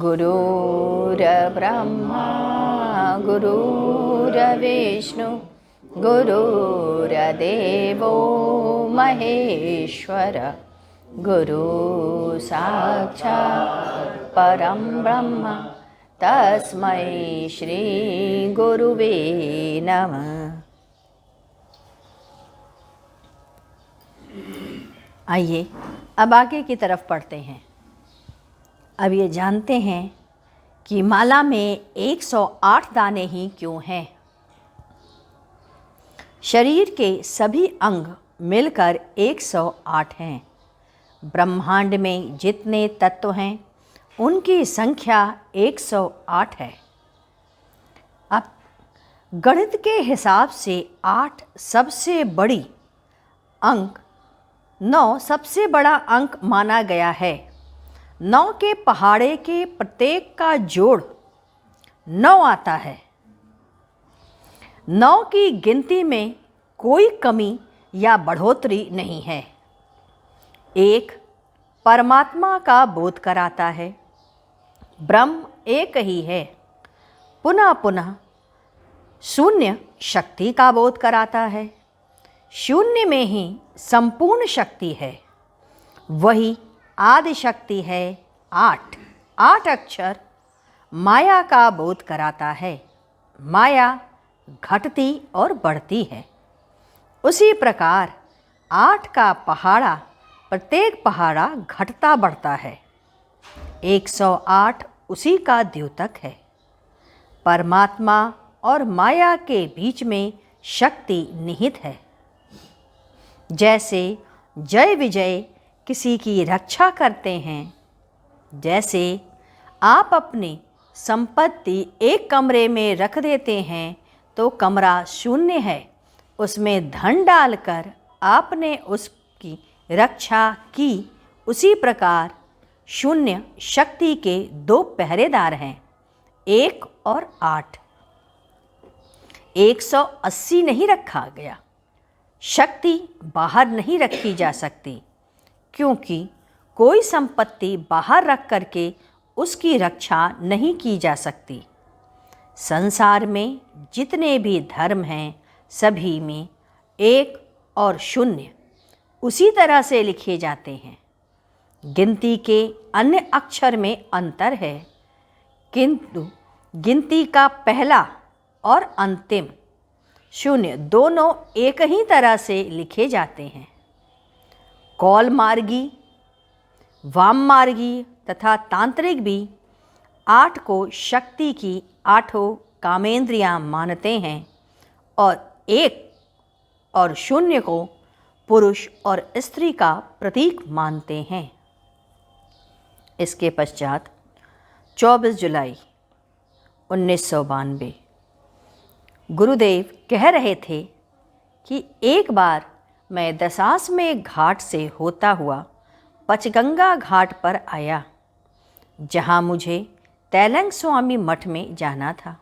गुरुर्ब्रह्मा गुरुर्विष्णु गुरुर्देवो महेश्वर गुरु साक्षात् परं ब्रह्म तस्मै श्री गुरुवे नमः। आइए अब आगे की तरफ पढ़ते हैं। अब ये जानते हैं कि माला में 108 दाने ही क्यों हैं। शरीर के सभी अंग मिलकर 108 हैं। ब्रह्मांड में जितने तत्व हैं उनकी संख्या 108 है। अब गणित के हिसाब से 8 सबसे बड़ी अंक 9 सबसे बड़ा अंक माना गया है। 9 के पहाड़े के प्रत्येक का जोड़ 9 आता है। 9 की गिनती में कोई कमी या बढ़ोतरी नहीं है। एक परमात्मा का बोध कराता है। ब्रह्म एक ही है। पुनः पुनः शून्य शक्ति का बोध कराता है। शून्य में ही संपूर्ण शक्ति है। वही आदि शक्ति है। 8 अक्षर माया का बोध कराता है। माया घटती और बढ़ती है। उसी प्रकार 8 का पहाड़ा प्रत्येक पहाड़ा घटता बढ़ता है। 108 उसी का द्योतक है। परमात्मा और माया के बीच में शक्ति निहित है। जैसे जय विजय किसी की रक्षा करते हैं, जैसे आप अपनी संपत्ति एक कमरे में रख देते हैं तो कमरा शून्य है, उसमें धन डालकर आपने उसकी रक्षा की, उसी प्रकार शून्य शक्ति के 2 पहरेदार हैं, 1 और 8। 180 नहीं रखा गया। शक्ति बाहर नहीं रखी जा सकती, क्योंकि कोई संपत्ति बाहर रख करके उसकी रक्षा नहीं की जा सकती। संसार में जितने भी धर्म हैं सभी में 1 और 0 उसी तरह से लिखे जाते हैं। गिनती के अन्य अक्षर में अंतर है, किंतु गिनती का पहला और अंतिम 0 दोनों एक ही तरह से लिखे जाते हैं। कौल मार्गी, वाम मार्गी तथा तांत्रिक भी 8 को शक्ति की 8 कामेंद्रियां मानते हैं और 1 और 0 को पुरुष और स्त्री का प्रतीक मानते हैं। इसके पश्चात 24 जुलाई 1992 गुरुदेव कह रहे थे कि एक बार मैं दशाश्वमेध घाट से होता हुआ पंचगंगा घाट पर आया, जहाँ मुझे तैलंग स्वामी मठ में जाना था।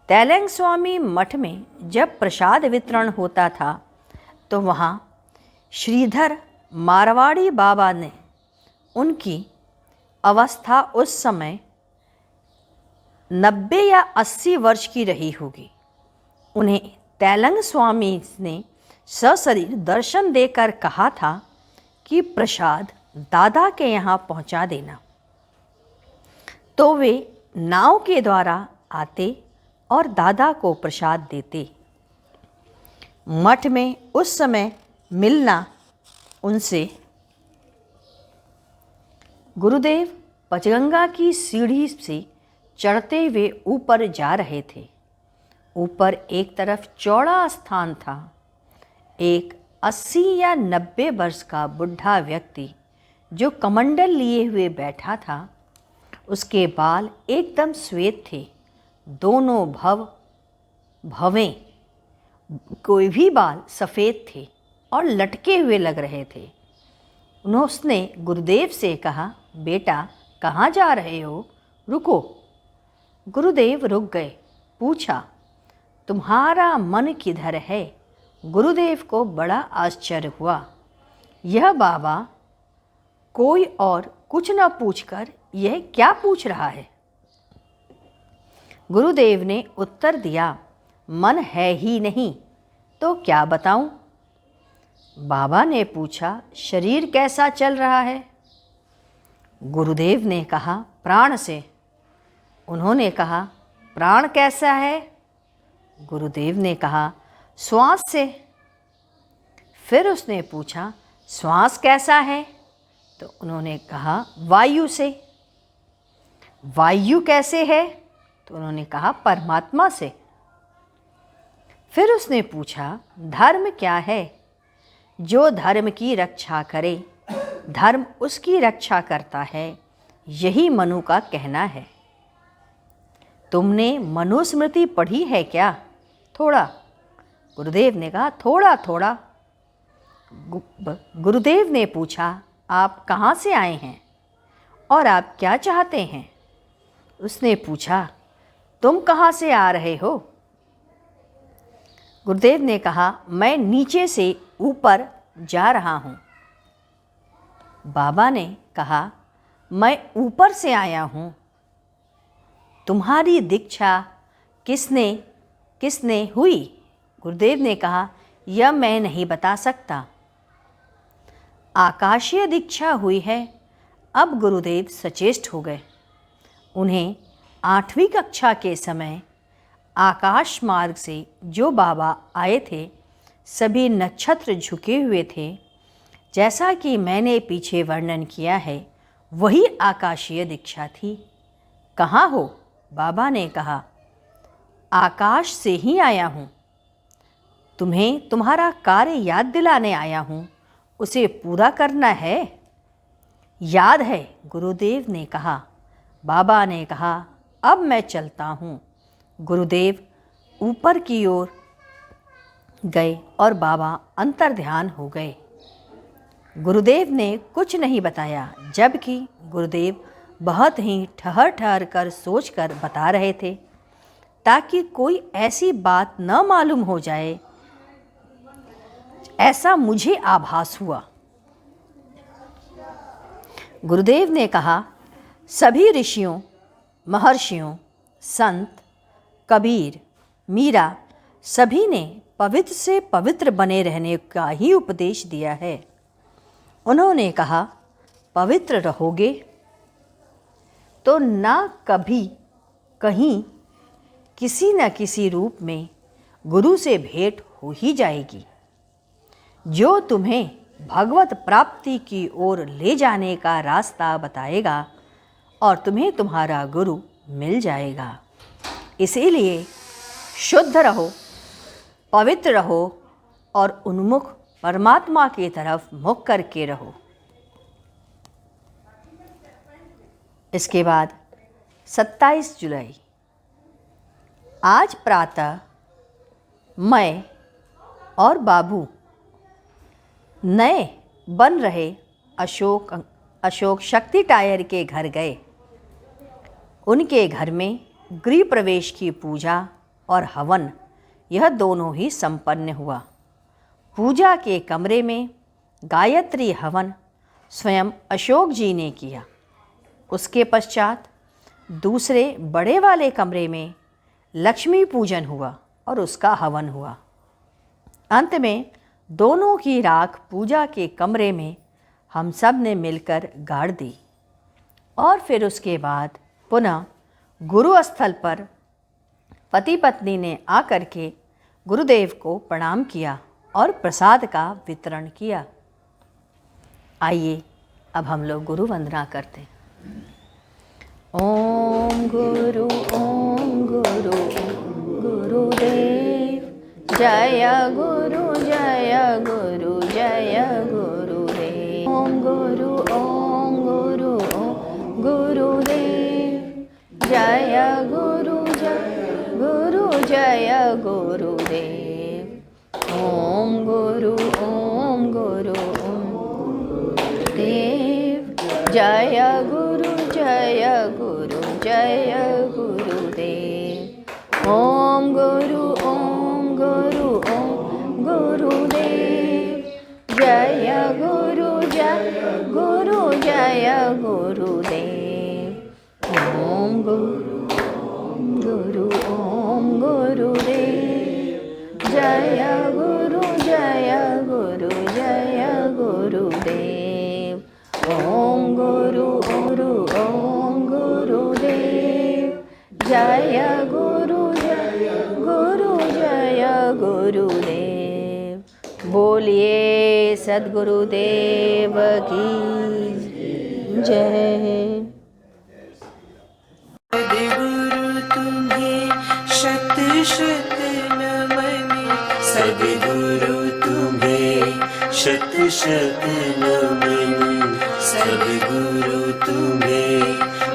तैलंग स्वामी मठ में जब प्रसाद वितरण होता था तो वहाँ श्रीधर मारवाड़ी बाबा ने, उनकी अवस्था उस समय 90 या 80 वर्ष की रही होगी, उन्हें तैलंग स्वामी ने सशरीर दर्शन देकर कहा था कि प्रसाद दादा के यहाँ पहुँचा देना। तो वे नाव के द्वारा आते और दादा को प्रसाद देते। मठ में उस समय मिलना उनसे। गुरुदेव पंचगंगा की सीढ़ी से चढ़ते हुए ऊपर जा रहे थे। ऊपर एक तरफ चौड़ा स्थान था। एक 80 या 90 वर्ष का बुढ़ा व्यक्ति जो कमंडल लिए हुए बैठा था, उसके बाल एकदम श्वेत थे। दोनों भवें कोई भी बाल सफ़ेद थे और लटके हुए लग रहे थे। उसने गुरुदेव से कहा, बेटा कहाँ जा रहे हो, रुको। गुरुदेव रुक गए। पूछा, तुम्हारा मन किधर है? गुरुदेव को बड़ा आश्चर्य हुआ। यह बाबा कोई और कुछ न पूछकर यह क्या पूछ रहा है? गुरुदेव ने उत्तर दिया, मन है ही नहीं तो क्या बताऊं? बाबा ने पूछा, शरीर कैसा चल रहा है? गुरुदेव ने कहा, प्राण से। उन्होंने कहा, प्राण कैसा है? गुरुदेव ने कहा, श्वास से। फिर उसने पूछा, श्वास कैसा है? तो उन्होंने कहा, वायु से। वायु कैसे है? तो उन्होंने कहा, परमात्मा से। फिर उसने पूछा, धर्म क्या है? जो धर्म की रक्षा करे, धर्म उसकी रक्षा करता है, यही मनु का कहना है। तुमने मनुस्मृति पढ़ी है क्या? थोड़ा। गुरुदेव ने कहा, थोड़ा थोड़ा। गुरुदेव ने पूछा, आप कहाँ से आए हैं और आप क्या चाहते हैं? उसने पूछा, तुम कहाँ से आ रहे हो? गुरुदेव ने कहा, मैं नीचे से ऊपर जा रहा हूँ। बाबा ने कहा, मैं ऊपर से आया हूँ। तुम्हारी दीक्षा किसने किसने हुई? गुरुदेव ने कहा, यह मैं नहीं बता सकता। आकाशीय दीक्षा हुई है। अब गुरुदेव सचेष्ट हो गए। उन्हें 8वीं कक्षा के समय आकाश मार्ग से जो बाबा आए थे, सभी नक्षत्र झुके हुए थे। जैसा कि मैंने पीछे वर्णन किया है, वही आकाशीय दीक्षा थी। कहाँ हो? बाबा ने कहा, आकाश से ही आया हूँ। तुम्हें तुम्हारा कार्य याद दिलाने आया हूँ, उसे पूरा करना है। याद है, गुरुदेव ने कहा। बाबा ने कहा, अब मैं चलता हूँ। गुरुदेव ऊपर की ओर गए और बाबा अंतर्ध्यान हो गए। गुरुदेव ने कुछ नहीं बताया, जबकि गुरुदेव बहुत ही ठहर ठहर कर सोच कर बता रहे थे, ताकि कोई ऐसी बात न मालूम हो जाए। ऐसा मुझे आभास हुआ। गुरुदेव ने कहा, सभी ऋषियों, महर्षियों, संत, कबीर, मीरा, सभी ने पवित्र से पवित्र बने रहने का ही उपदेश दिया है। उन्होंने कहा, पवित्र रहोगे तो ना कभी कहीं किसी न किसी रूप में गुरु से भेंट हो ही जाएगी, जो तुम्हें भगवत प्राप्ति की ओर ले जाने का रास्ता बताएगा और तुम्हें तुम्हारा गुरु मिल जाएगा। इसीलिए शुद्ध रहो, पवित्र रहो और उन्मुख परमात्मा की तरफ मुख करके रहो। इसके बाद 27 जुलाई, आज प्रातः मैं और बाबू नए बन रहे अशोक शक्ति टायर के घर गए। उनके घर में गृह प्रवेश की पूजा और हवन, यह दोनों ही संपन्न हुआ। पूजा के कमरे में गायत्री हवन स्वयं अशोक जी ने किया। उसके पश्चात दूसरे बड़े वाले कमरे में लक्ष्मी पूजन हुआ और उसका हवन हुआ। अंत में दोनों की राख पूजा के कमरे में हम सब ने मिलकर गाड़ दी और फिर उसके बाद पुनः गुरु स्थल पर पति पत्नी ने आकर के गुरुदेव को प्रणाम किया और प्रसाद का वितरण किया। आइए अब हम लोग गुरु वंदना करते हैं। ओम गुरु गुरुदेव, जय गुरु जय गुरुदेव। ओम गुरु गुरुदेव, जय गुरु जय गुरुदेव। ओम गुरु देव, जय गुरु जय गुरुदेव। ओम गुरु गुरुदेव, जय गुरु जय गुरुदेव। गुरु ओम गुरुदेव जय गुरु जय गुरु जय गुरुदेव ओम गुरु ओम गुरुदेव जय गुरु जय गुरुदेव। बोलिए सद्गुरुदेव की जय। सद्गुरु तुम्हें शत शत नमन, सद्गुरु तुम्हें शत शत नमन, सद्गुरु तुम्हें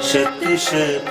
शत शत